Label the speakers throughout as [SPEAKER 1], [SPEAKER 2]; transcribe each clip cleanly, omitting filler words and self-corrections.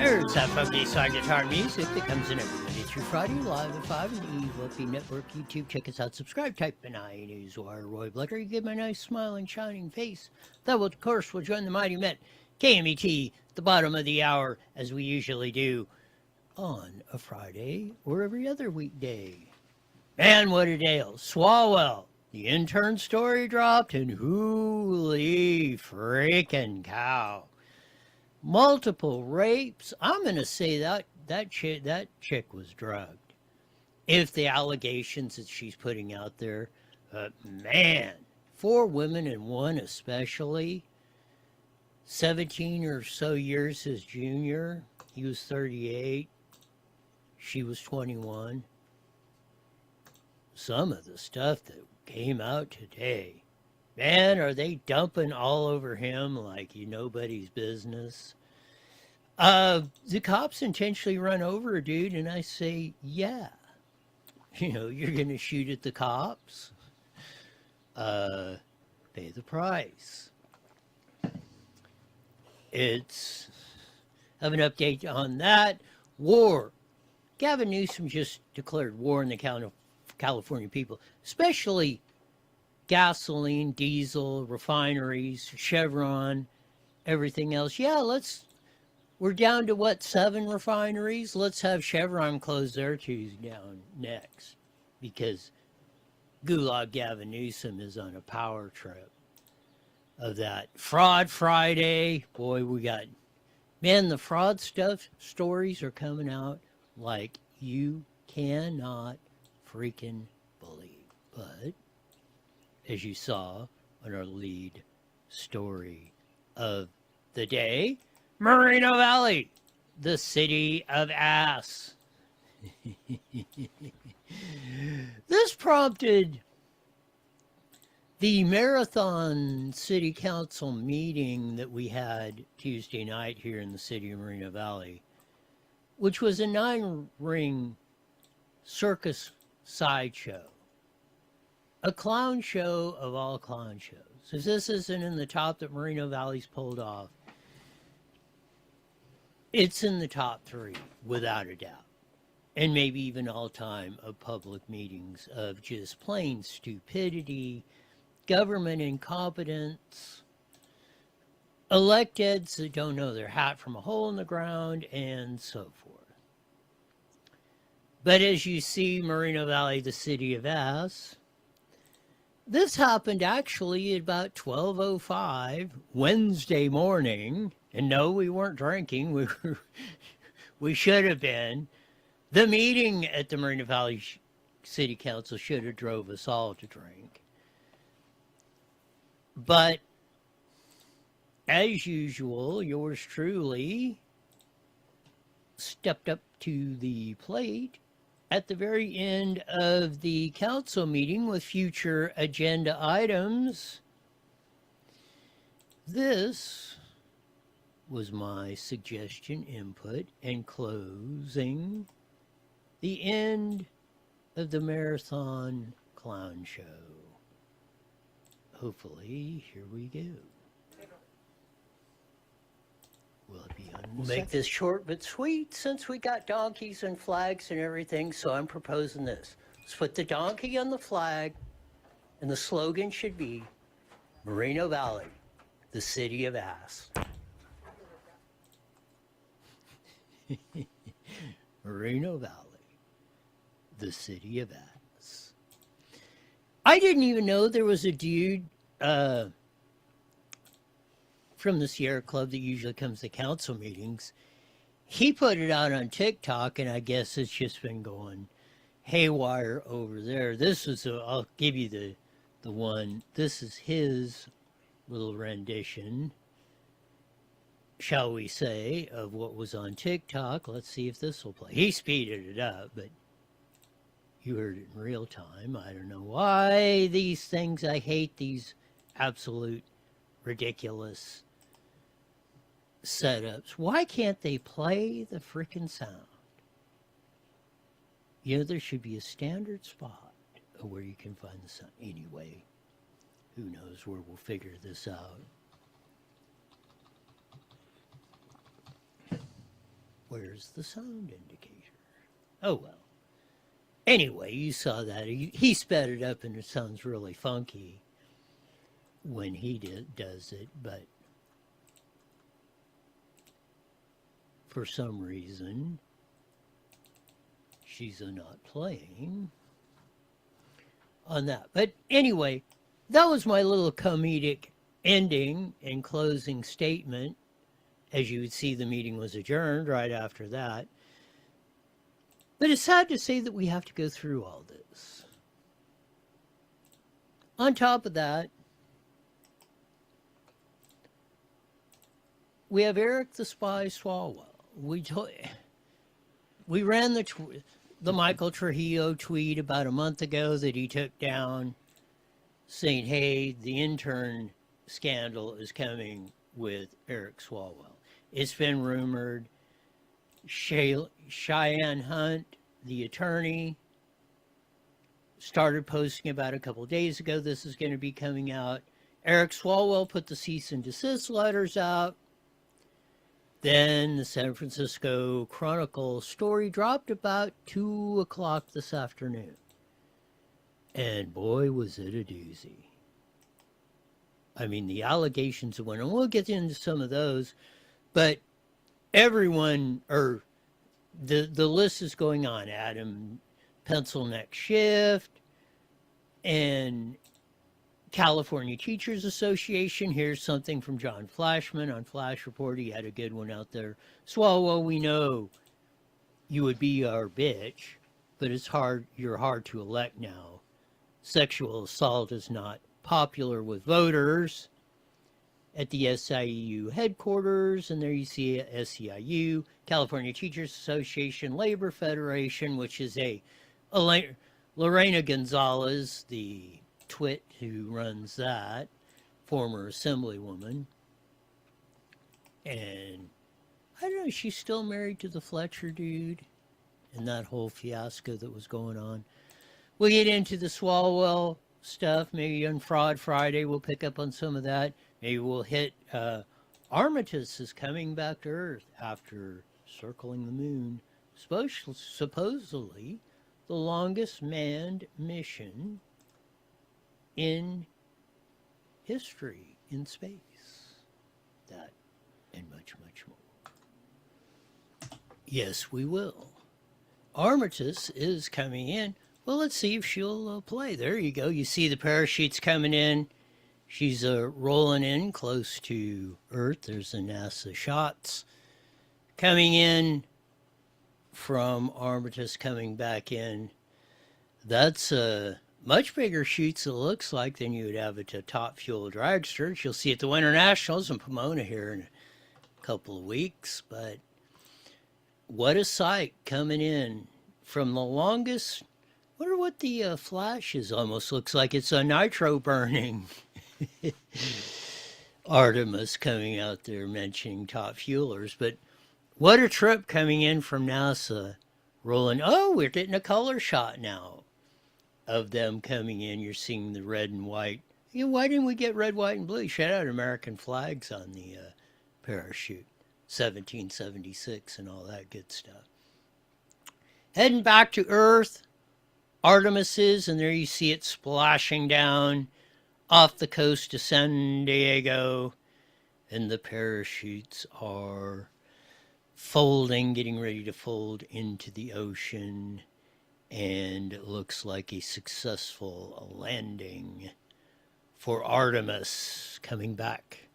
[SPEAKER 1] There's that funky side guitar music that comes in every Monday through Friday, live at 5 on the EWP Network YouTube. Check us out, subscribe, type in iNewsWire, Roy Blecker. You get my nice, smiling, shining face. That, will, of course, will join the mighty Met, KMET, the bottom of the hour, as we usually do on a Friday or every other weekday. Man, what a day. Swalwell, the intern story dropped, and holy freaking cow. Multiple rapes. I'm going to say that chick was drugged. If the allegations that she's putting out there, man, 4 women and one especially, 17 or so years his junior, he was 38, she was 21. Some of the stuff that came out today, man, are they dumping all over him like nobody's business? The cops intentionally run over a dude, and I say, yeah. You're going to shoot at the cops? Pay the price. Have an update on that. War. Gavin Newsom just declared war on the California people, especially gasoline, diesel, refineries, Chevron, everything else. Yeah, we're down to 7 refineries? Let's have Chevron close their 2 down next, because Gulag Gavin Newsom is on a power trip of that. Fraud Friday, boy, the fraud stories are coming out like you cannot freaking believe. But as you saw on our lead story of the day, Moreno Valley, the city of ass. This prompted the marathon city council meeting that we had Tuesday night here in the city of Moreno Valley, which was a 9-ring circus sideshow. A clown show of all clown shows. If this isn't in the top that Moreno Valley's pulled off, it's in the top 3, without a doubt. And maybe even all time of public meetings of just plain stupidity, government incompetence, electeds that don't know their hat from a hole in the ground, and so forth. But as you see, Moreno Valley, the city of ass, this happened actually at about 12:05 Wednesday morning. And no, we weren't drinking. We should have been. The meeting at the Moreno Valley City Council should have drove us all to drink. But as usual, yours truly stepped up to the plate at the very end of the council meeting with future agenda items. This was my suggestion, input, and closing the end of the marathon clown show. Hopefully, here we go. Will it be on? We'll make this short but sweet since we got donkeys and flags and everything, so I'm proposing this. Let's put the donkey on the flag, and the slogan should be Moreno Valley, the city of ass. Moreno Valley, the city of ass. I didn't even know there was a dude from the Sierra Club that usually comes to council meetings. He put it out on TikTok, and I guess it's just been going haywire over there. This is, I'll give you the one. This is his little rendition, shall we say, of what was on TikTok. Let's see if this will play. He speeded it up, but you heard it in real time. I don't know why these things, I hate these absolute ridiculous setups. Why can't they play the frickin' sound? There should be a standard spot where you can find the sound. Anyway, who knows where we'll figure this out. Where's the sound indicator? Oh, well. Anyway, you saw that. He sped it up and it sounds really funky when he does it, but for some reason, she's not playing on that. But anyway, that was my little comedic ending and closing statement. As you would see, the meeting was adjourned right after that. But it's sad to say that we have to go through all this. On top of that, we have Eric the Spy Swalwell. We ran the Michael Trujillo tweet about a month ago that he took down, saying, hey, the intern scandal is coming with Eric Swalwell. It's been rumored. Cheyenne Hunt, the attorney, started posting about a couple of days ago this is going to be coming out. Eric Swalwell put the cease and desist letters out. Then the San Francisco Chronicle story dropped about 2 o'clock this afternoon. And boy, was it a doozy. I mean, the allegations that went on, we'll get into some of those, but everyone, or the list is going on. Adam Pencil Neck Shift and California Teachers Association. Here's something from John Flashman on Flash Report. He had a good one out there. Swalwell, we know you would be our bitch, but it's hard. You're hard to elect now. Sexual assault is not popular with voters. At the SIU headquarters, and there you see SEIU, California Teachers Association, Labor Federation, which is Lorena Gonzalez, the twit who runs that, former assemblywoman. And I don't know, she's still married to the Fletcher dude and that whole fiasco that was going on. We'll get into the Swalwell stuff. Maybe on Fraud Friday we'll pick up on some of that. Maybe we'll hit Armitage is coming back to Earth after circling the moon. Supposedly the longest manned mission in history in space. That and much, much more. Yes, we will. Armitage is coming in. Well, let's see if she'll play. There you go. You see the parachutes coming in. She's rolling in close to Earth. There's the NASA shots. Coming in from Armitage, coming back in. That's much bigger chutes, it looks like, than you would have at the Top Fuel Dragster. You'll see at the Winter Nationals in Pomona here in a couple of weeks. But what a sight coming in from the longest. Wonder what the flash is. Almost looks like it's a nitro burning. Artemis coming out there mentioning top fuelers, but what a trip coming in from NASA, rolling. Oh, we're getting a color shot now of them coming in. You're seeing the red and white. Why didn't we get red, white, and blue? Shout out American flags on the parachute, 1776 and all that good stuff. Heading back to Earth, Artemis is, and there you see it splashing down off the coast of San Diego, and the parachutes are folding, getting ready to fold into the ocean, and it looks like a successful landing for Artemis coming back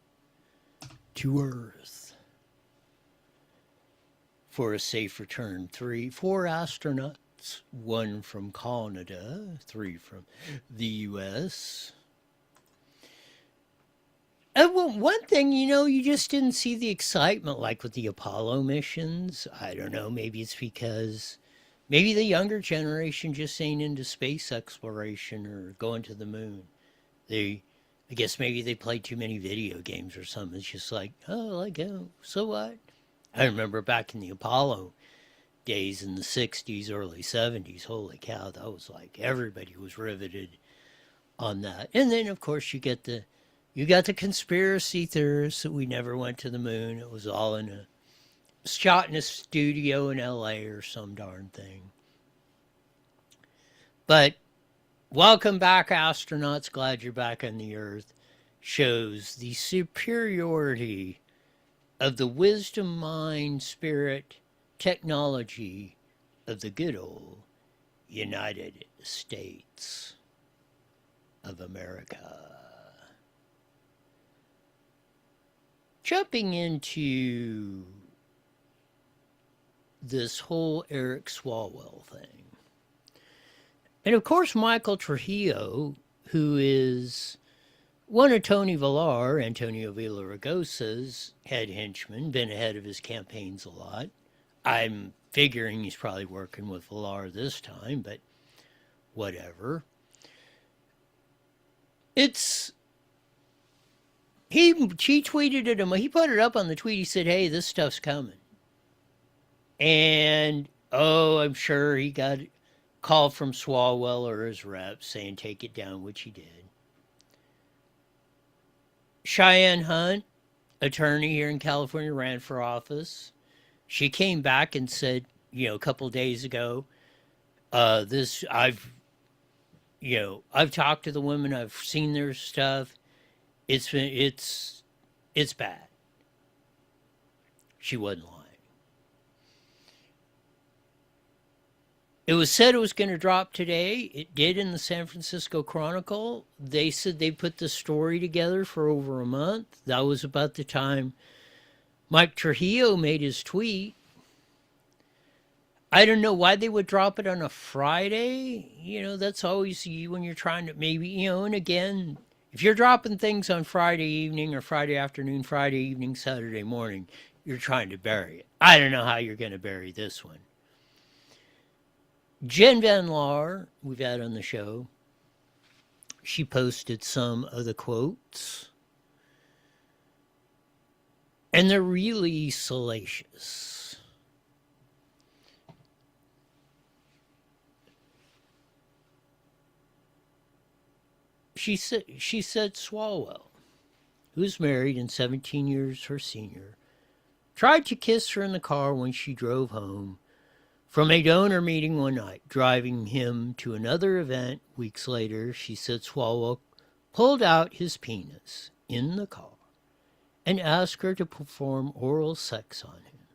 [SPEAKER 1] to Earth for a safe return. 4 astronauts, 1 from Canada, 3 from the U.S., one thing, you just didn't see the excitement like with the Apollo missions. I don't know, maybe it's because maybe the younger generation just ain't into space exploration or going to the moon. I guess maybe they played too many video games or something. It's just like, so what? I remember back in the Apollo days in the 60s, early 70s, holy cow, that was like everybody was riveted on that. And then, of course, you got the conspiracy theorists that we never went to the moon. It was all in shot in a studio in LA or some darn thing. But welcome back, astronauts. Glad you're back on the Earth. Shows the superiority of the wisdom, mind, spirit, technology of the good old United States of America. Jumping into this whole Eric Swalwell thing. And of course, Michael Trujillo, who is one of Tony Villar, Antonio Villaraigosa's head henchman, been ahead of his campaigns a lot. I'm figuring he's probably working with Villar this time, but whatever. He tweeted at him, he put it up on the tweet, he said, hey, this stuff's coming. And, I'm sure he got a call from Swalwell or his rep saying take it down, which he did. Cheyenne Hunt, attorney here in California, ran for office. She came back and said, a couple of days ago, I've talked to the women, I've seen their stuff. It's bad. She wasn't lying. It was said it was going to drop today. It did in the San Francisco Chronicle. They said they put the story together for over a month. That was about the time Mike Trujillo made his tweet. I don't know why they would drop it on a Friday. That's always when you're trying to maybe, and again, if you're dropping things on Friday evening or Friday afternoon, Friday evening, Saturday morning, you're trying to bury it. I don't know how you're going to bury this one. Jen Van Laar, we've had on the show, she posted some of the quotes. And they're really salacious. She said Swalwell, who's married and 17 years her senior, tried to kiss her in the car when she drove home from a donor meeting one night, driving him to another event. Weeks later, she said Swalwell pulled out his penis in the car and asked her to perform oral sex on him.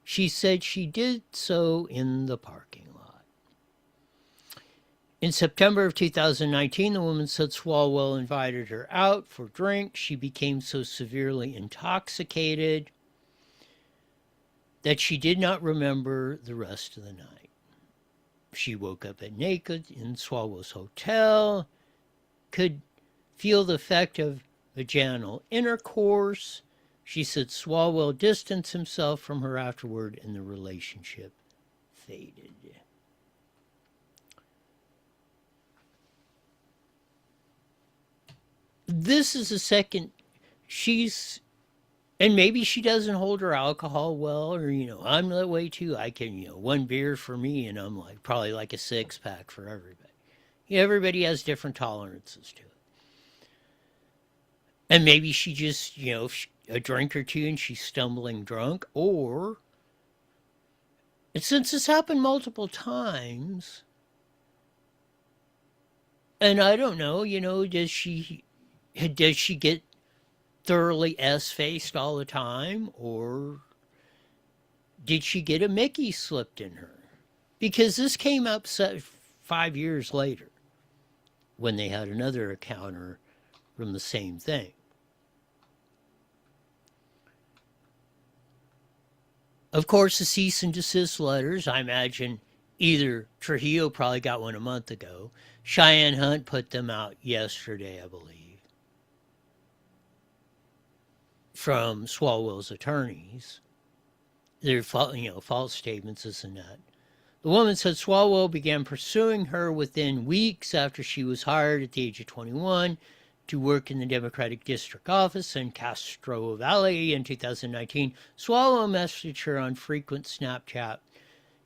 [SPEAKER 1] She said she did so in the parking lot. In September of 2019, the woman said Swalwell invited her out for drinks. She became so severely intoxicated that she did not remember the rest of the night. She woke up at naked in Swalwell's hotel, could feel the effect of vaginal intercourse. She said Swalwell distanced himself from her afterward and the relationship faded. This is the second and maybe she doesn't hold her alcohol well, or, I'm that way too. I can, one beer for me, and I'm probably like a 6-pack for everybody. Everybody has different tolerances to it. And maybe she just, a drink or two and she's stumbling drunk, or, and since this happened multiple times, and I don't know, does she get thoroughly S-faced all the time, or did she get a Mickey slipped in her? Because this came up 5 years later when they had another encounter from the same thing. Of course, the cease and desist letters, I imagine either Trujillo probably got one a month ago. Cheyenne Hunt put them out yesterday, I believe, from Swalwell's attorneys. They're, false statements, this and that. The woman said Swalwell began pursuing her within weeks after she was hired at the age of 21 to work in the Democratic District Office in Castro Valley in 2019. Swalwell messaged her on frequent Snapchat,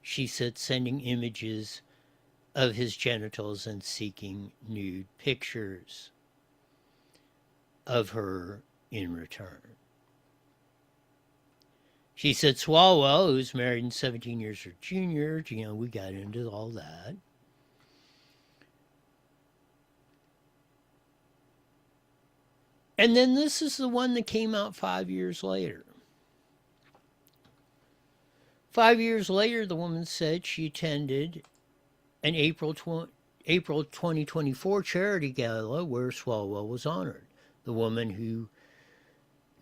[SPEAKER 1] she said, sending images of his genitals and seeking nude pictures of her in return. She said Swalwell, who was married and 17 years her junior, we got into all that. And then this is the one that came out 5 years later. 5 years later, the woman said she attended an April 2024 charity gala where Swalwell was honored. The woman, who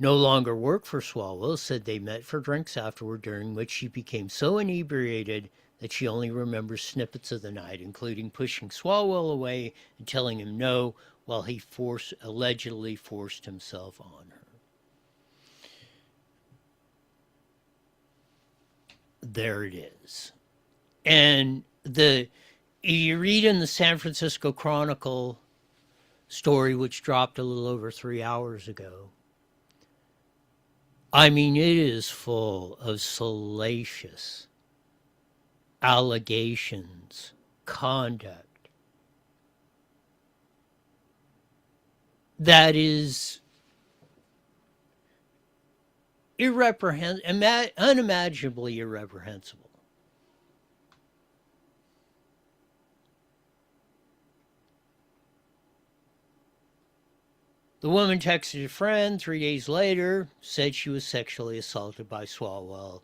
[SPEAKER 1] no longer worked for Swalwell, said they met for drinks afterward, during which she became so inebriated that she only remembers snippets of the night, including pushing Swalwell away and telling him no while he allegedly forced himself on her. There it is. And you read in the San Francisco Chronicle story, which dropped a little over 3 hours ago. I mean, it is full of salacious allegations, conduct that is unimaginably irreprehensible. The woman texted a friend 3 days later, said she was sexually assaulted by Swalwell.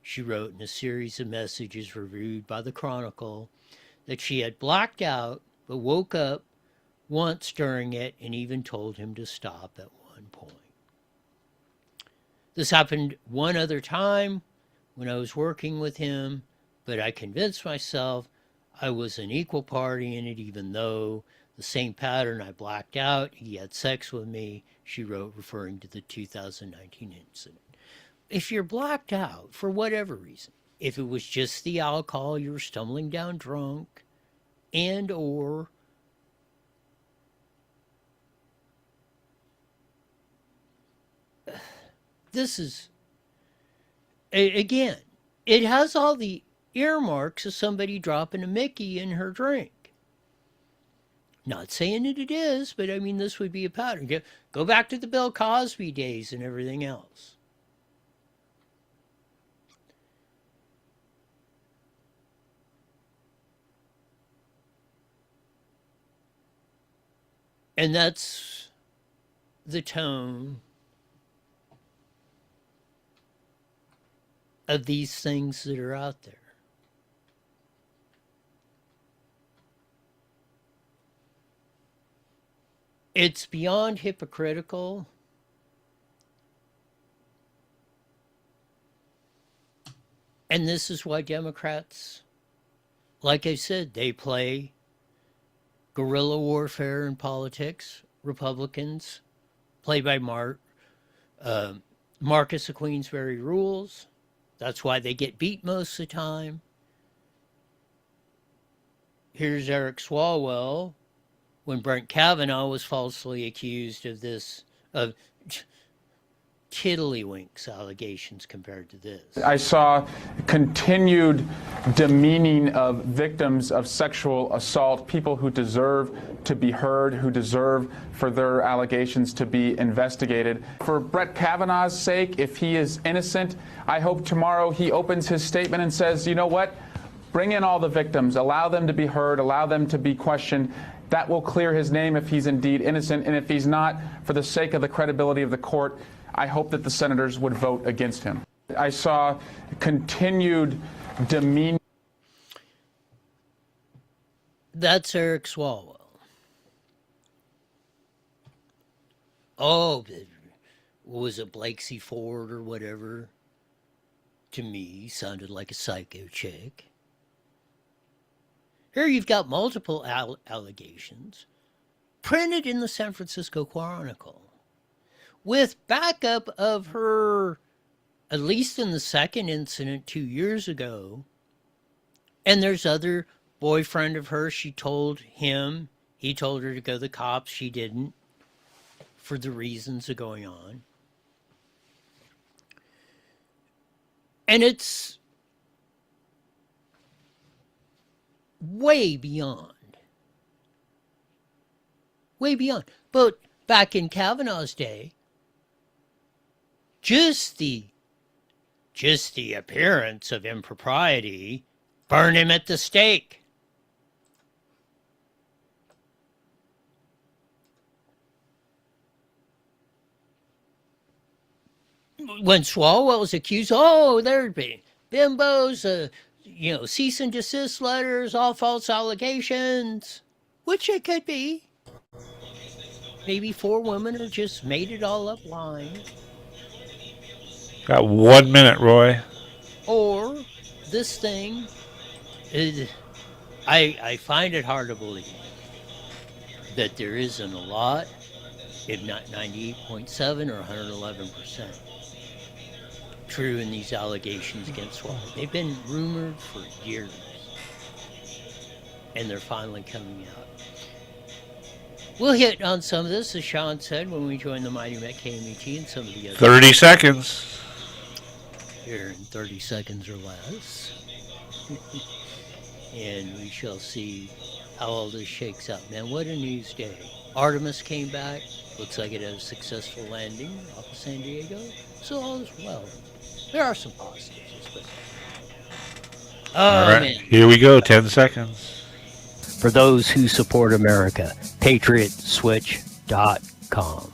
[SPEAKER 1] She wrote in a series of messages reviewed by the Chronicle that she had blacked out but woke up once during it and even told him to stop at one point. This happened one other time when I was working with him, but I convinced myself I was an equal party in it, even though the same pattern, I blacked out, he had sex with me, she wrote, referring to the 2019 incident. If you're blacked out for whatever reason, if it was just the alcohol, you were stumbling down drunk, and or this is, again, it has all the earmarks of somebody dropping a Mickey in her drink. Not saying that it is, but I mean, this would be a pattern. Go back to the Bill Cosby days and everything else. And that's the tone of these things that are out there. It's beyond hypocritical. And this is why Democrats, like I said, they play guerrilla warfare in politics. Republicans play by Marcus of Queensberry rules. That's why they get beat most of the time. Here's Eric Swalwell, when Brent Kavanaugh was falsely accused of tiddlywinks allegations compared to this.
[SPEAKER 2] I saw continued demeaning of victims of sexual assault, people who deserve to be heard, who deserve for their allegations to be investigated. For Brett Kavanaugh's sake, if he is innocent, I hope tomorrow he opens his statement and says, you know what, bring in all the victims, allow them to be heard, allow them to be questioned. That will clear his name if he's indeed innocent, and if he's not, for the sake of the credibility of the court, I hope that the senators would vote against him. I saw continued demeaning.
[SPEAKER 1] That's Eric Swalwell. Oh, was it Blake C. Ford or whatever? To me, sounded like a psycho chick. Here you've got multiple allegations printed in the San Francisco Chronicle with backup of her, at least in the second incident 2 years ago. And there's other boyfriend of hers, she told him, he told her to go to the cops, she didn't, for the reasons of going on. And it's way beyond. Way beyond. But back in Kavanaugh's day, just the just the appearance of impropriety, burn him at the stake. When Swalwell was accused, there'd be bimbos, cease and desist letters, all false allegations, which it could be. Maybe 4 women are just made it all up lying.
[SPEAKER 3] Got 1 minute, Roy.
[SPEAKER 1] Or this thing is, I find it hard to believe that there isn't a lot, if not 98.7 or 111%, true in these allegations against Swalwell. They've been rumored for years, and they're finally coming out. We'll hit on some of this, as Sean said, when we join the Mighty Met KMET and some of the other
[SPEAKER 3] 30 seconds.
[SPEAKER 1] here in 30 seconds or less. And we shall see how all this shakes out. Man, what a news day. Artemis came back. Looks like it had a successful landing off of San Diego. So all is well. There are some positives, but...
[SPEAKER 3] All right, man. Here we go, 10 seconds.
[SPEAKER 1] For those who support America, PatriotSwitch.com.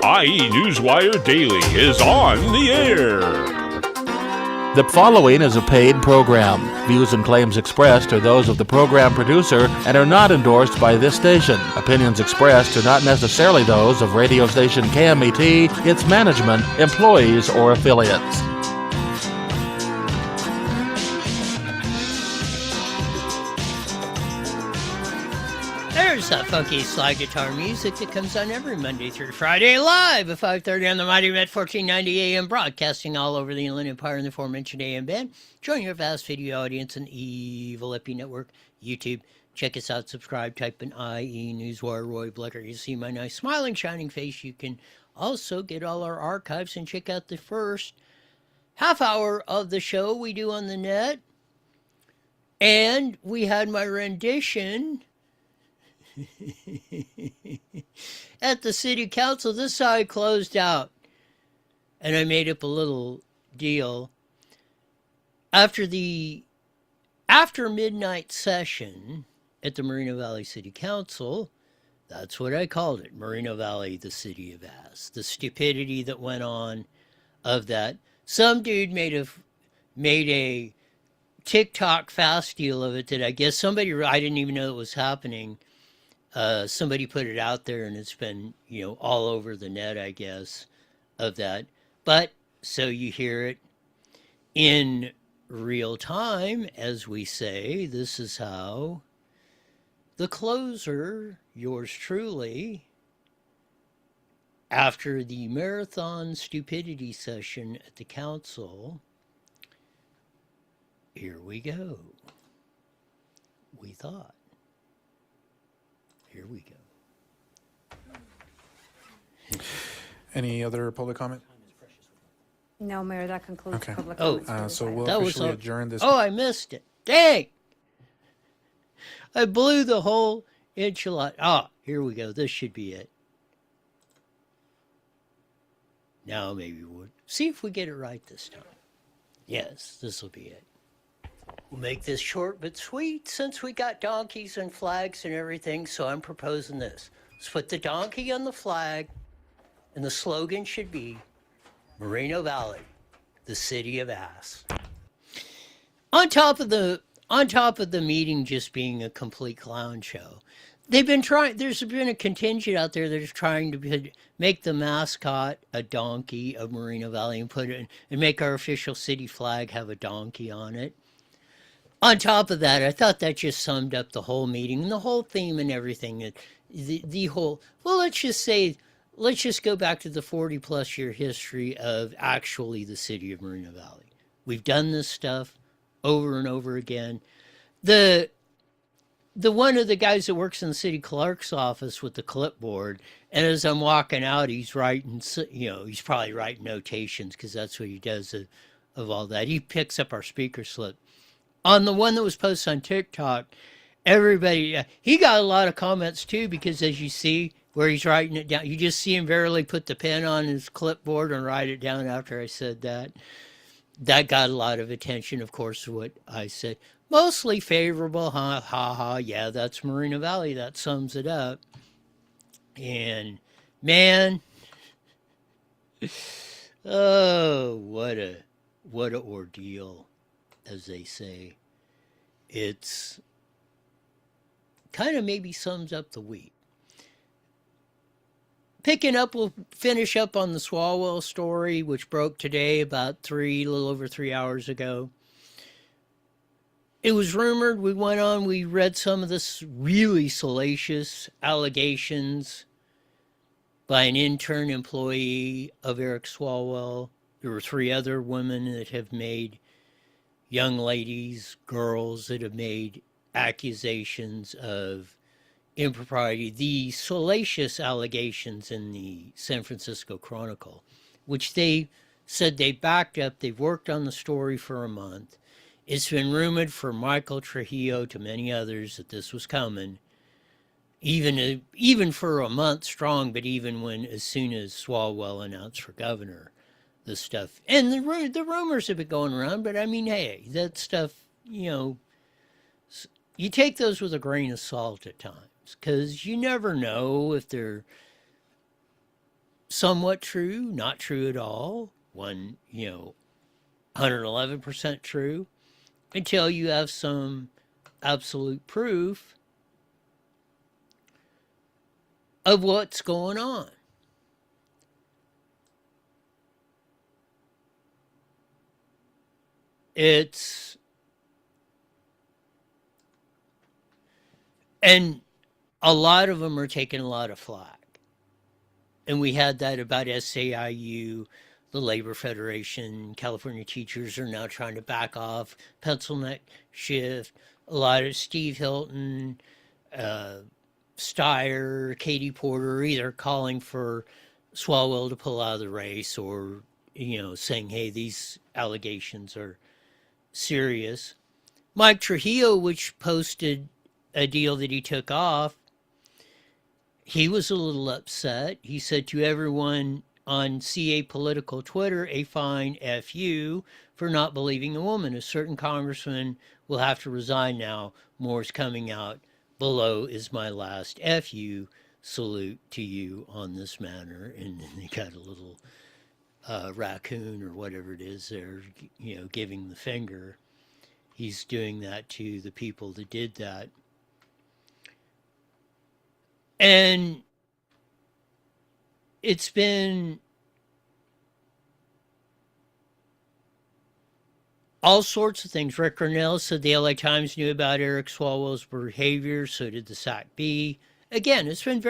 [SPEAKER 4] IE Newswire Daily is on the air.
[SPEAKER 5] The following is a paid program. Views and claims expressed are those of the program producer and are not endorsed by this station. Opinions expressed are not necessarily those of radio station KMET, its management, employees, or affiliates.
[SPEAKER 1] There's that funky slide guitar music that comes on every Monday through Friday live at 5:30 on the Mighty Met 1490 AM, broadcasting all over the Inland Empire in the aforementioned AM band. Join your vast video audience on Evil Epi Network, YouTube. Check us out, subscribe, type in IE Newswire Roy Blecker. You see my nice smiling, shining face. You can also get all our archives and check out the first half hour of the show we do on the net. And we had my rendition at the city council. This is how I closed out, and I made up a little deal after midnight session at the Moreno Valley City Council. That's what I called it, Moreno Valley, the city of ass. The stupidity that went on of that. Some dude made a TikTok fast deal of it that I guess I didn't even know it was happening. Somebody put it out there, and it's been, all over the net, I guess, of that. But so you hear it in real time, as we say. This is how the closer, yours truly, after the marathon stupidity session at the council, here we go. We thought. Here we go.
[SPEAKER 6] Any other public comment?
[SPEAKER 7] No, Mayor, that concludes
[SPEAKER 6] Okay.
[SPEAKER 7] public
[SPEAKER 1] Oh,
[SPEAKER 7] comments. for this
[SPEAKER 6] So
[SPEAKER 7] item.
[SPEAKER 6] we'll
[SPEAKER 1] That was
[SPEAKER 6] officially
[SPEAKER 1] all-
[SPEAKER 6] adjourn this.
[SPEAKER 1] Oh, I missed it. Dang! I blew the whole enchilada. Ah, here we go. This should be it. Now maybe we'll see if we get it right this time. Yes, this will be it. We'll make this short but sweet since we got donkeys and flags and everything, so I'm proposing this. Let's put the donkey on the flag, and the slogan should be Moreno Valley, the city of ass. On top of the meeting just being a complete clown show, there's been a contingent out there that is trying to make the mascot a donkey of Moreno Valley and put it and make our official city flag have a donkey on it. On top of that, I thought that just summed up the whole meeting and the whole theme and everything. Let's just go back to the 40-plus year history of actually the city of Moreno Valley. We've done this stuff over and over again. The one of the guys that works in the city clerk's office with the clipboard, and as I'm walking out, he's writing, he's probably writing notations because that's what he does of all that. He picks up our speaker slip. On the one that was posted on TikTok, everybody, he got a lot of comments too, because as you see, where he's writing it down. You just see him barely put the pen on his clipboard and write it down after I said that. That got a lot of attention, of course, what I said. Mostly favorable, ha ha, yeah, that's Moreno Valley. That sums it up. And, man, oh, what a ordeal, as they say. It's kind of maybe sums up the week. Picking up, we'll finish up on the Swalwell story, which broke today about a little over 3 hours ago. It was rumored, we read some of this really salacious allegations by an intern employee of Eric Swalwell. There were 3 other women that have made, young ladies, girls that have made accusations of impropriety, the salacious allegations in the San Francisco Chronicle, which they said they backed up. They've worked on the story for a month. It's been rumored from Michael Trujillo to many others that this was coming, even for a month strong, but even as soon as Swalwell announced for governor, the stuff. And the rumors have been going around, but I mean, hey, that stuff, you take those with a grain of salt at times, because you never know if they're somewhat true, not true at all, 111% true, until you have some absolute proof of what's going on. And a lot of them are taking a lot of flack. And we had that about SAIU, the Labor Federation. California teachers are now trying to back off, pencil neck shift. A lot of Steve Hilton, Steyer, Katie Porter, either calling for Swalwell to pull out of the race or, saying, hey, these allegations are serious. Mike Trujillo, which posted a deal that he took off, he was a little upset. He said to everyone on CA Political Twitter, a fine FU for not believing a woman. A certain congressman will have to resign now. More's coming out. Below is my last FU. Salute to you on this matter. And then they got a little raccoon or whatever it is there, giving the finger. He's doing that to the people that did that. And it's been all sorts of things. Rick Cornell said the LA Times knew about Eric Swalwell's behavior, so did the SAC-B. Again, it's been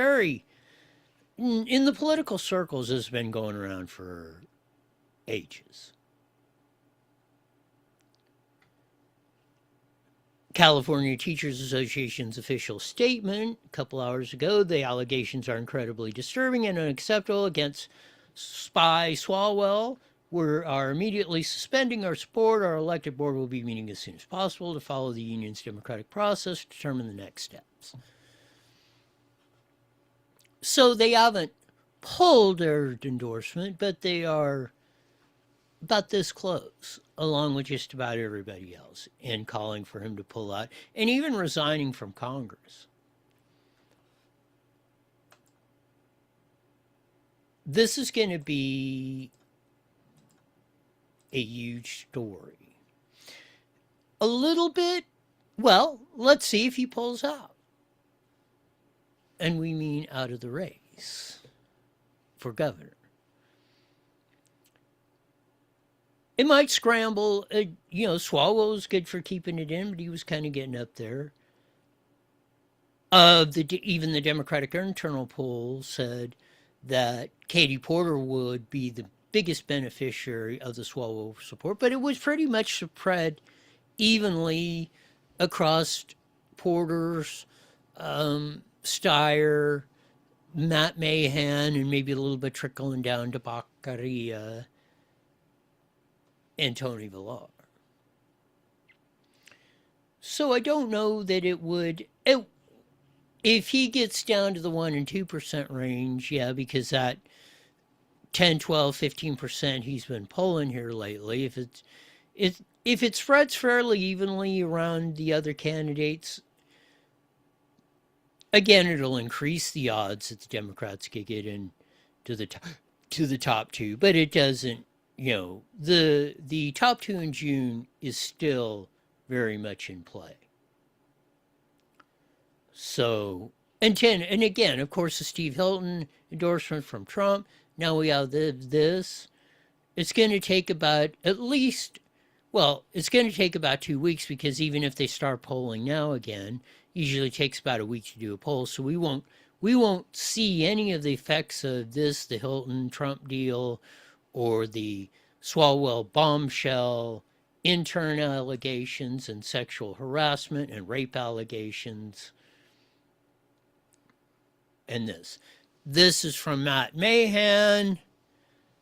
[SPEAKER 1] in the political circles, it's been going around for ages. California Teachers Association's official statement a couple hours ago, the allegations are incredibly disturbing and unacceptable against Spy Swalwell. We are immediately suspending our support. Our elected board will be meeting as soon as possible to follow the union's democratic process to determine the next steps. So they haven't pulled their endorsement, but they are about this close, along with just about everybody else, in calling for him to pull out and even resigning from Congress. This is going to be a huge story. A little bit, well, let's see if he pulls out. And we mean out of the race for governor. It might scramble. Swalwell was good for keeping it in, but he was kind of getting up there. Even the Democratic internal poll said that Katie Porter would be the biggest beneficiary of the Swalwell support, but it was pretty much spread evenly across Porter's, Steyer, Matt Mahan, and maybe a little bit trickling down to Baccaria and Tony Villar. So I don't know that it would... if he gets down to the 1 and 2% range, yeah, because that 10, 12, 15% he's been pulling here lately, if it spreads fairly evenly around the other candidates, again, it'll increase the odds that the Democrats could get in to the top two, but it doesn't, the top two in June is still very much in play. So, and again, of course, the Steve Hilton endorsement from Trump. Now we have this. It's going to take about it's going to take about 2 weeks, because even if they start polling now again, usually takes about a week to do a poll. So we won't see any of the effects of this, the Hilton-Trump deal, or the Swalwell bombshell, intern allegations and sexual harassment and rape allegations. And this is from Matt Mahan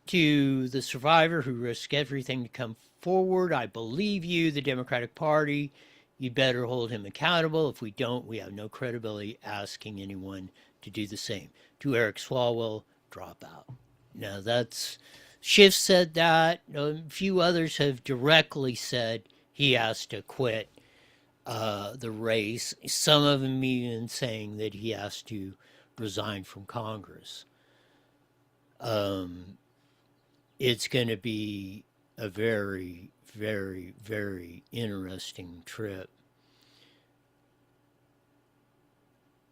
[SPEAKER 1] to the survivor who risked everything to come forward. I believe you, the Democratic Party. You better hold him accountable. If we don't, we have no credibility asking anyone to do the same. To Eric Swalwell, drop out. Now Schiff said that. A few others have directly said he has to quit the race. Some of them even saying that he has to resign from Congress. It's going to be a very, very, very interesting trip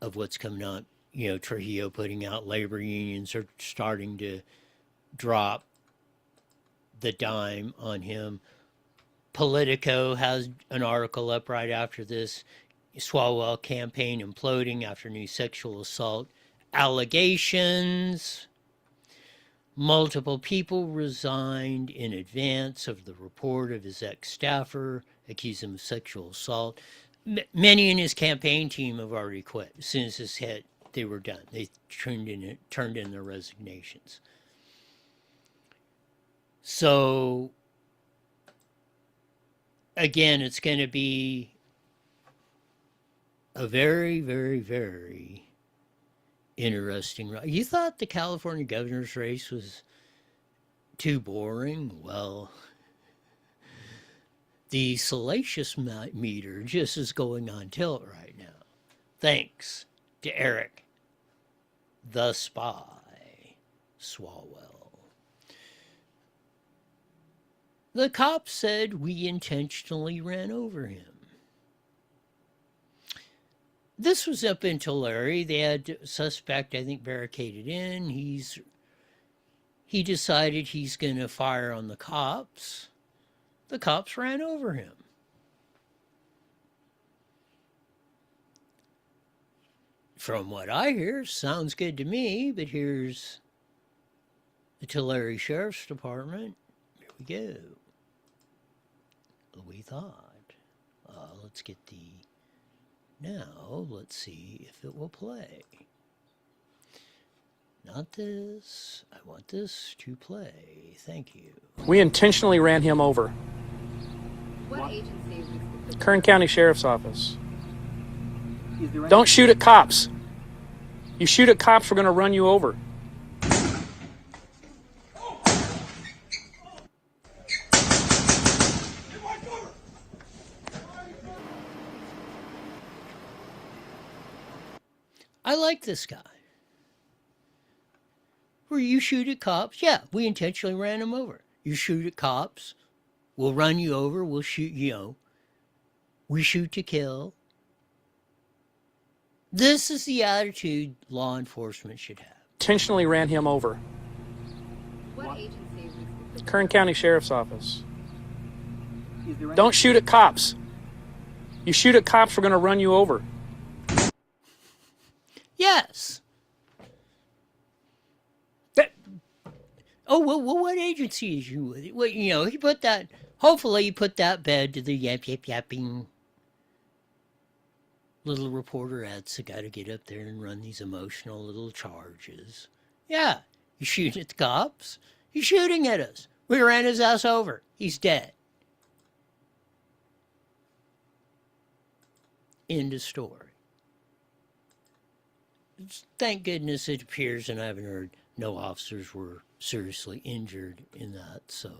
[SPEAKER 1] of what's coming up. Trujillo putting out labor unions are starting to drop the dime on him. Politico has an article up right after this. Swalwell campaign imploding after new sexual assault allegations. Multiple people resigned in advance of the report of his ex-staffer accused him of sexual assault. Many in his campaign team have already quit. As soon as this hit, they were done. They turned in their resignations. So, again, it's going to be a very, very, very interesting. You thought the California governor's race was too boring? Well, the salacious meter just is going on tilt right now. Thanks to Eric the Spy Swalwell. The cops said we intentionally ran over him. This was up in Tulare. They had a suspect, I think, barricaded in. He decided he's going to fire on the cops. The cops ran over him. From what I hear, sounds good to me, but here's the Tulare Sheriff's Department. Here we go. We thought. Let's get the... Now, let's see if it will play. Not this. I want this to play. Thank you.
[SPEAKER 8] We intentionally ran him over.
[SPEAKER 9] What agency?
[SPEAKER 8] Kern County Sheriff's Office. Don't shoot at cops. You shoot at cops, we're going to run you over.
[SPEAKER 1] I like this guy. Where you shoot at cops, yeah, we intentionally ran him over. You shoot at cops, we'll run you over, we'll shoot, we shoot to kill. This is the attitude law enforcement should have.
[SPEAKER 8] Intentionally ran him over.
[SPEAKER 9] What agency?
[SPEAKER 8] Kern County Sheriff's Office. Don't shoot at cops. You shoot at cops, we're going to run you over.
[SPEAKER 1] Yes. What agency is you with? Well, he put that, hopefully he put that bed to the yapping little reporter ads that got to get up there and run these emotional little charges. Yeah, you shooting at the cops? He's shooting at us. We ran his ass over. He's dead. End of story. thank goodness it appears, and I haven't heard, no officers were seriously injured in that, so.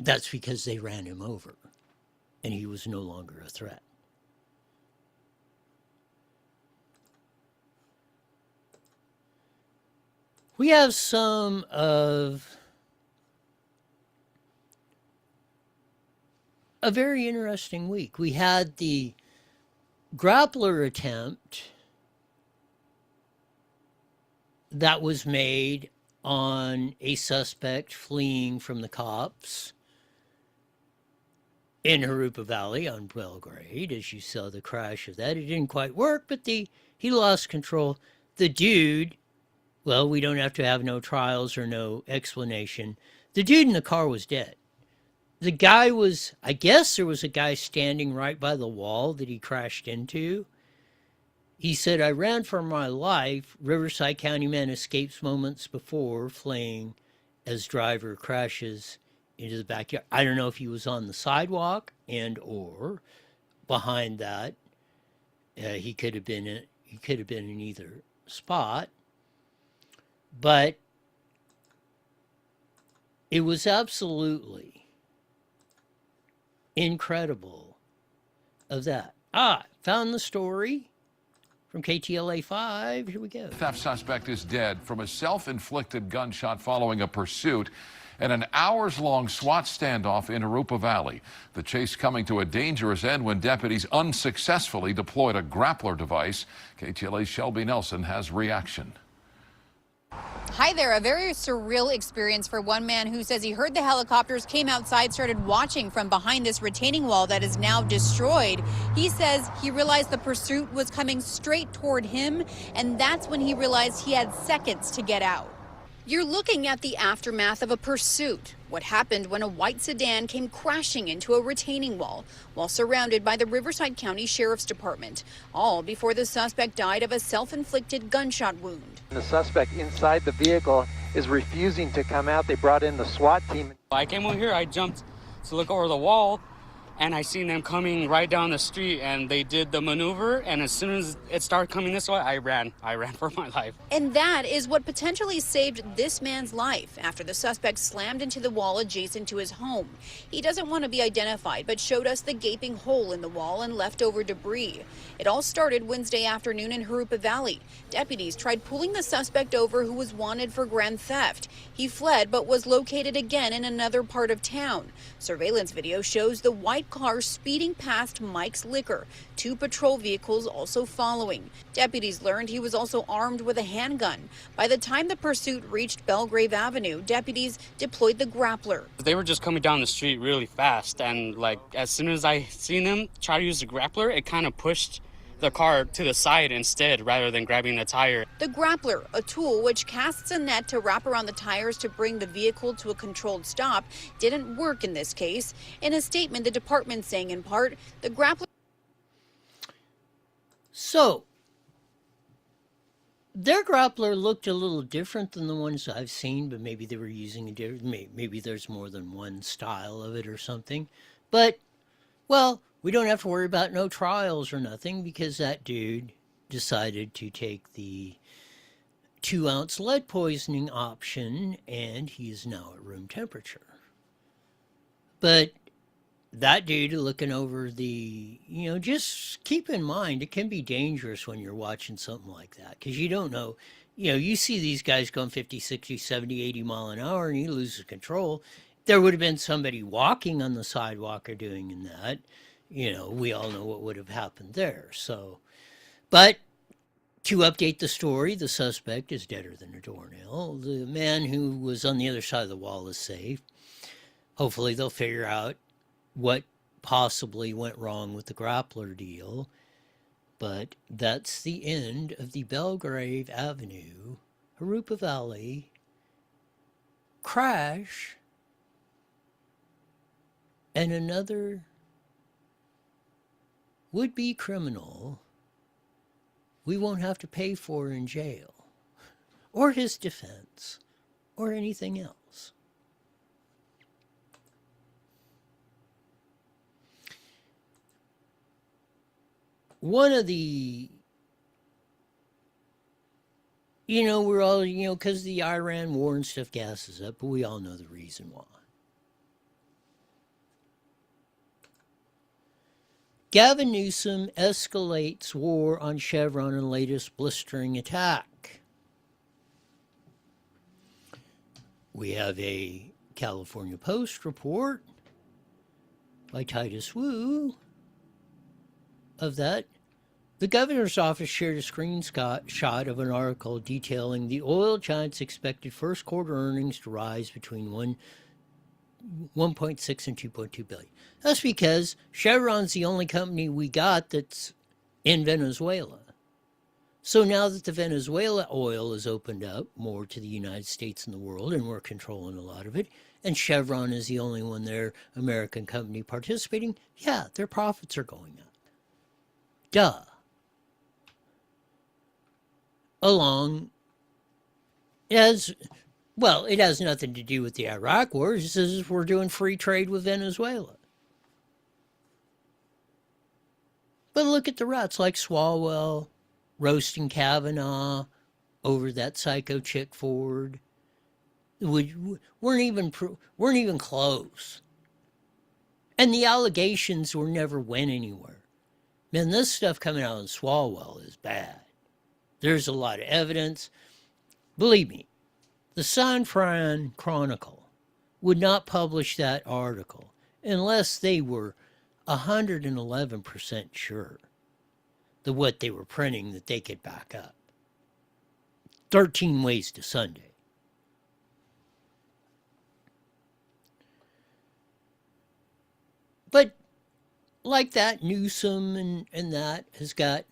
[SPEAKER 1] That's because they ran him over, and he was no longer a threat. We have some of a very interesting week. We had the grappler attempt that was made on a suspect fleeing from the cops in Harupa Valley on Belgrade. As you saw the crash of that, it didn't quite work, but he lost control. The dude, well, we don't have to have no trials or no explanation. The dude in the car was dead. The guy was, I guess there was a guy standing right by the wall that he crashed into. He said, I ran for my life. Riverside County man escapes moments before fleeing as driver crashes into the backyard. I don't know if he was on the sidewalk and or behind that. He could have been in either spot. But it was absolutely incredible of that. Found the story from KTLA 5. Here we go.
[SPEAKER 10] Theft suspect is dead from a self-inflicted gunshot following a pursuit and an hours-long SWAT standoff in Harupa Valley. The chase coming to a dangerous end when deputies unsuccessfully deployed a grappler device. KTLA's Shelby Nelson has reaction.
[SPEAKER 11] Hi there. A very surreal experience for one man who says he heard the helicopters, came outside, started watching from behind this retaining wall that is now destroyed. He says he realized the pursuit was coming straight toward him, and that's when he realized he had seconds to get out. You're looking at the aftermath of a pursuit. What happened when a white sedan came crashing into a retaining wall while surrounded by the Riverside County Sheriff's Department, all before the suspect died of a self-inflicted gunshot wound.
[SPEAKER 12] The suspect inside the vehicle is refusing to come out. They brought in the SWAT team.
[SPEAKER 8] I came over here, I jumped to look over the wall, and I seen them coming right down the street, and they did the maneuver, and as soon as it started coming this way, I ran for my life.
[SPEAKER 11] And that is what potentially saved this man's life after the suspect slammed into the wall adjacent to his home. He doesn't want to be identified, but showed us the gaping hole in the wall and leftover debris. It all started Wednesday afternoon in Harupa Valley. Deputies tried pulling the suspect over, who was wanted for grand theft. He fled, but was located again in another part of town. Surveillance video shows the white car speeding past Mike's Liquor, 2 patrol vehicles also following. Deputies learned he was also armed with a handgun. By the time the pursuit reached Belgrave Avenue, deputies deployed the grappler.
[SPEAKER 8] They were just coming down the street really fast, and like as soon as I seen them try to use the grappler, it kind of pushed the car to the side instead rather than grabbing the tire.
[SPEAKER 11] The grappler, a tool which casts a net to wrap around the tires to bring the vehicle to a controlled stop, didn't work in this case. In a statement, the department saying in part, the grappler...
[SPEAKER 1] So, their grappler looked a little different than the ones I've seen, but maybe they were using a different, maybe there's more than one style of it or something. But, well, we don't have to worry about no trials or nothing because that dude decided to take the 2-ounce lead poisoning option and he is now at room temperature. But that dude looking over the, just keep in mind, it can be dangerous when you're watching something like that because you don't know, you see these guys going 50, 60, 70, 80 mile an hour and he loses control. There would have been somebody walking on the sidewalk or doing in that. We all know what would have happened there. So, but to update the story, the suspect is deader than a doornail. The man who was on the other side of the wall is safe. Hopefully they'll figure out what possibly went wrong with the grappler deal. But that's the end of the Belgrave Avenue, Harupa Valley crash. And another would-be criminal we won't have to pay for in jail, or his defense, or anything else. one of the, we're all, because the Iran war and stuff gasses up, but we all know the reason why. Gavin Newsom escalates war on Chevron in latest blistering attack. We have a California Post report by Titus Wu of that. The governor's office shared a screenshot of an article detailing the oil giant's expected first quarter earnings to rise between 1.6 and 2.2 billion. That's because Chevron's the only company we got that's in Venezuela. So now that the Venezuela oil is opened up more to the United States and the world, and we're controlling a lot of it, and Chevron is the only one there, American company participating, yeah, their profits are going up. Duh. Along as, well, it has nothing to do with the Iraq war. It says we're doing free trade with Venezuela. But look at the rats like Swalwell roasting Kavanaugh over that psycho chick Ford. We weren't even close. And the allegations never went anywhere. Man, this stuff coming out in Swalwell is bad. There's a lot of evidence. Believe me, the San Fran Chronicle would not publish that article unless they were 111% sure that what they were printing that they could back up. 13 Ways to Sunday. But like that, Newsom and that has got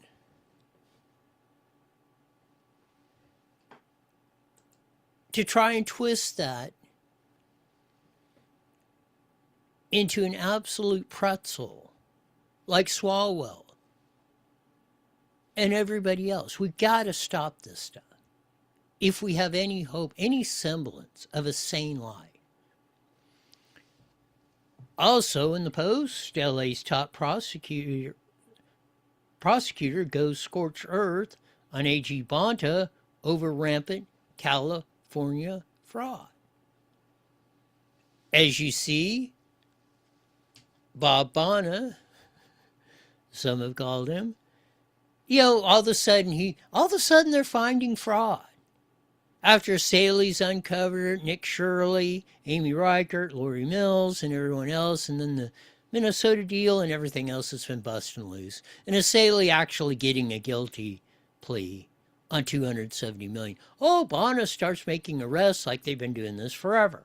[SPEAKER 1] to try and twist that into an absolute pretzel like Swalwell and everybody else. We got to stop this stuff if we have any hope, any semblance of a sane life. Also in the Post, LA's top prosecutor goes scorched earth on AG Bonta over rampant California fraud. As you see, Bob Bonta, some have called him, all of a sudden they're finding fraud. After Saley's uncovered, Nick Shirley, Amy Reichert, Lori Mills, and everyone else, and then the Minnesota deal and everything else that's been busting loose. And Saley actually getting a guilty plea on $270 million. Oh, Bonta starts making arrests like they've been doing this forever.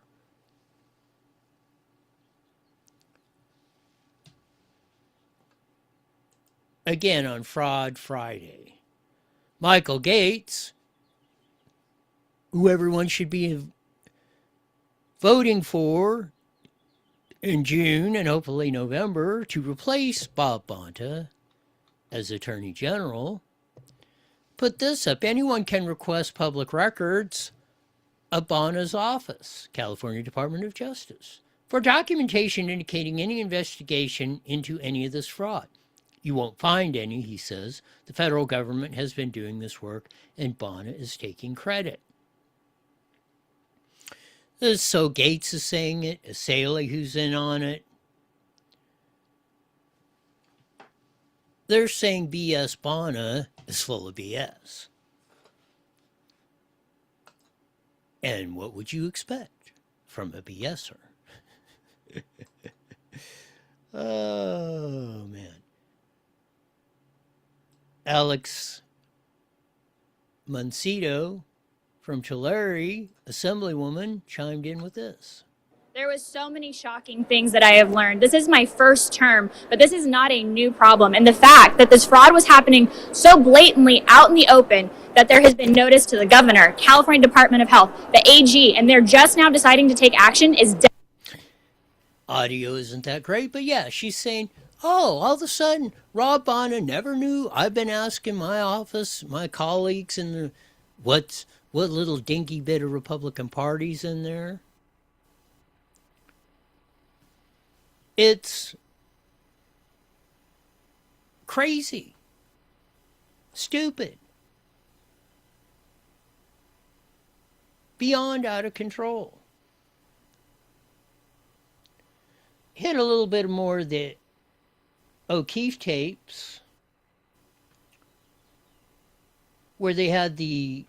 [SPEAKER 1] Again on Fraud Friday. Michael Gates, who everyone should be voting for in June and hopefully November to replace Bob Bonta as Attorney General, put this up. Anyone can request public records of Bonta's office, California Department of Justice, for documentation indicating any investigation into any of this fraud. You won't find any, he says. The federal government has been doing this work, and Bonta is taking credit. So Gates is saying it, Saley who's in on it. They're saying BS Bonta is full of BS. And what would you expect from a BSer? Oh, man. Alex Mancito from Tulare, Assemblywoman, chimed in with this.
[SPEAKER 13] There was so many shocking things that I have learned. This is my first term, but this is not a new problem. And the fact that this fraud was happening so blatantly out in the open that there has been notice to the governor, California Department of Health, the AG, and they're just now deciding to take action is
[SPEAKER 1] Audio isn't that great, but yeah, she's saying, oh, all of a sudden, Rob Bonta never knew. I've been asking my office, my colleagues in the, what little dinky bit of Republican party's in there. It's crazy. Stupid. Beyond out of control. Hit a little bit more of the O'Keefe tapes, where they had the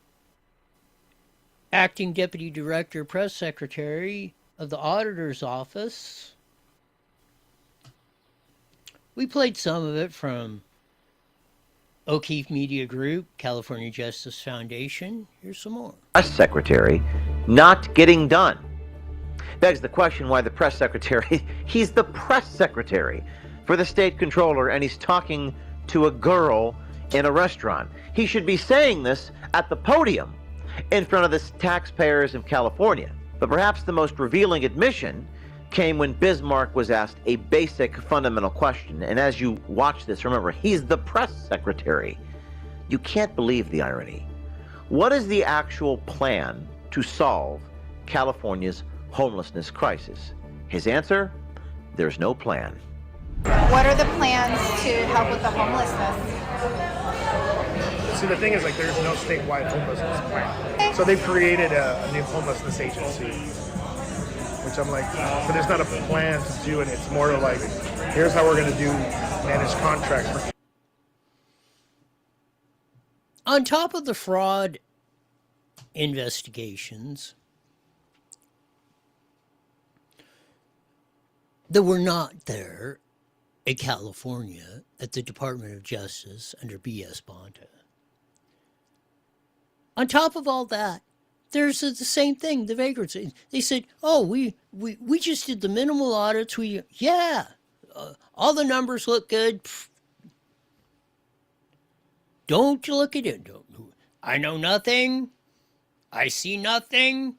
[SPEAKER 1] acting deputy director, press secretary of the auditor's office. We played some of it from O'Keefe Media Group, California Justice Foundation. Here's some more.
[SPEAKER 14] Press secretary not getting done. Begs the question why the press secretary, he's the press secretary for the state controller, and he's talking to a girl in a restaurant. He should be saying this at the podium in front of the taxpayers of California. But perhaps the most revealing admission came when Bismarck was asked a basic fundamental question. And as you watch this, remember, he's the press secretary. You can't believe the irony. What is the actual plan to solve California's homelessness crisis? His answer, there's no plan.
[SPEAKER 9] What are the plans to help with the homelessness?
[SPEAKER 15] See, the thing is, like, there's no statewide homelessness plan. So they've created a new homelessness agency, which I'm like, but there's not a plan to do it. It's more like, here's how we're going to do managed contracts.
[SPEAKER 1] On top of the fraud investigations that were not there in California at the Department of Justice under B.S. Bonta. On top of all that, there's the same thing, the vagrancy. They said, oh, we just did the minimal audits. All the numbers look good. Pfft. Don't you look at it. I know nothing. I see nothing.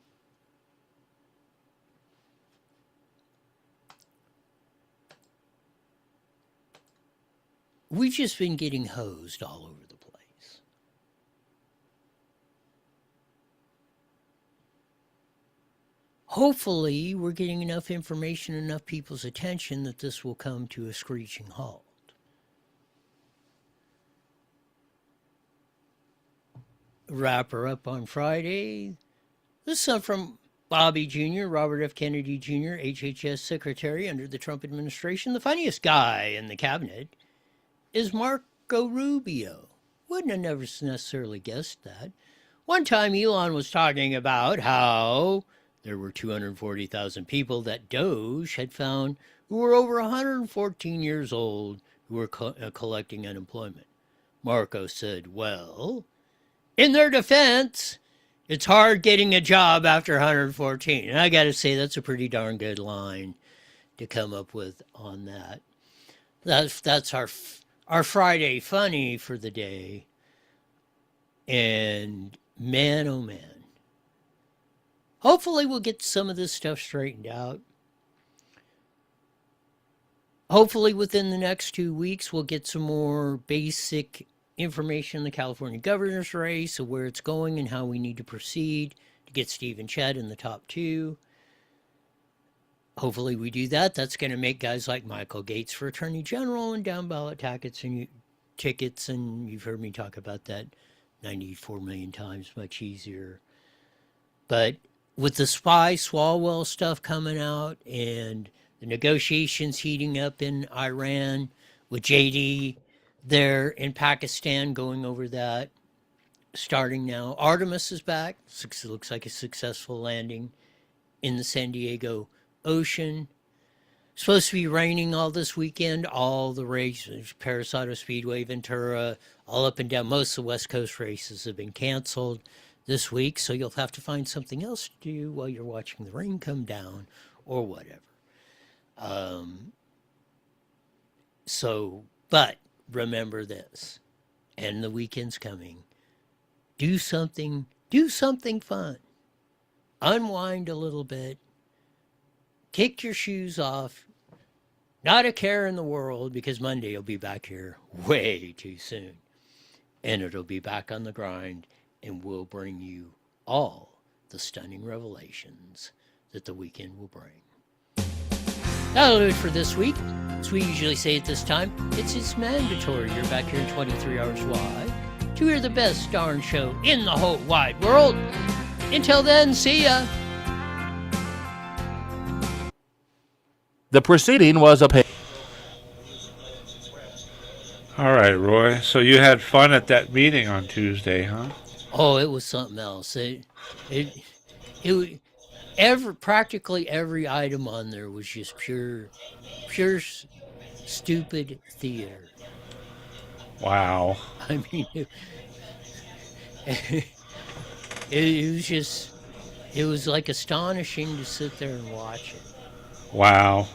[SPEAKER 1] We've just been getting hosed all over the place. Hopefully, we're getting enough information, enough people's attention that this will come to a screeching halt. Wrap her up on Friday. This is from Bobby Jr., Robert F. Kennedy Jr., HHS Secretary under the Trump administration. The funniest guy in the cabinet is Marco Rubio. Wouldn't have never necessarily guessed that. One time Elon was talking about how there were 240,000 people that Doge had found who were over 114 years old who were collecting unemployment. Marco said, well, in their defense, it's hard getting a job after 114. And I got to say, that's a pretty darn good line to come up with on that. That's our Friday funny for the day. And man, oh man. Hopefully we'll get some of this stuff straightened out. Hopefully within the next 2 weeks we'll get some more basic information in the California governor's race of where it's going and how we need to proceed to get Steve and Chad in the top two. Hopefully we do that. That's going to make guys like Michael Gates for Attorney General and down ballot tickets, and you've heard me talk about that 94 million times, much easier. But with the spy Swalwell stuff coming out and the negotiations heating up in Iran with JD there in Pakistan going over that, starting now. Artemis is back. Looks like a successful landing in the San Diego Ocean. Supposed to be raining all this weekend. All the races, Paris Auto Speedway, Ventura, all up and down. Most of the West Coast races have been canceled this week, so you'll have to find something else to do while you're watching the rain come down or whatever. But remember this, and the weekend's coming. Do something fun. Unwind a little bit. Kick your shoes off. Not a care in the world, because Monday will be back here way too soon. And it'll be back on the grind, and we'll bring you all the stunning revelations that the weekend will bring. That'll do it for this week. As we usually say at this time, it's mandatory. You're back here in 23 hours. Why? to hear the best darn show in the whole wide world. Until then, see ya.
[SPEAKER 5] The proceeding was a paid.
[SPEAKER 3] All right, Roy. So you had fun at that meeting on Tuesday, huh?
[SPEAKER 1] Oh, it was something else. Practically every item on there was just pure stupid theater.
[SPEAKER 3] Wow.
[SPEAKER 1] I mean, it was like astonishing to sit there and watch it.
[SPEAKER 3] Wow.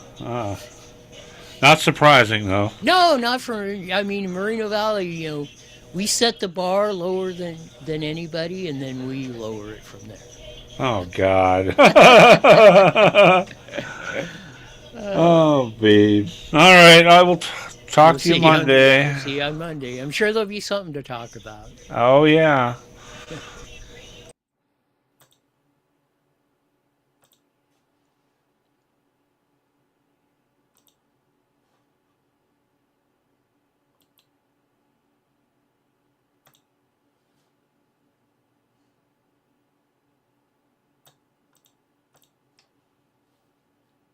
[SPEAKER 3] Not surprising, though.
[SPEAKER 1] No, not for, I mean, Moreno Valley, we set the bar lower than anybody, and then we lower it from there.
[SPEAKER 3] Oh, God. Oh, babe. All right, I will talk to you Monday.
[SPEAKER 1] See you on Monday. I'm sure there'll be something to talk about.
[SPEAKER 3] Oh, yeah.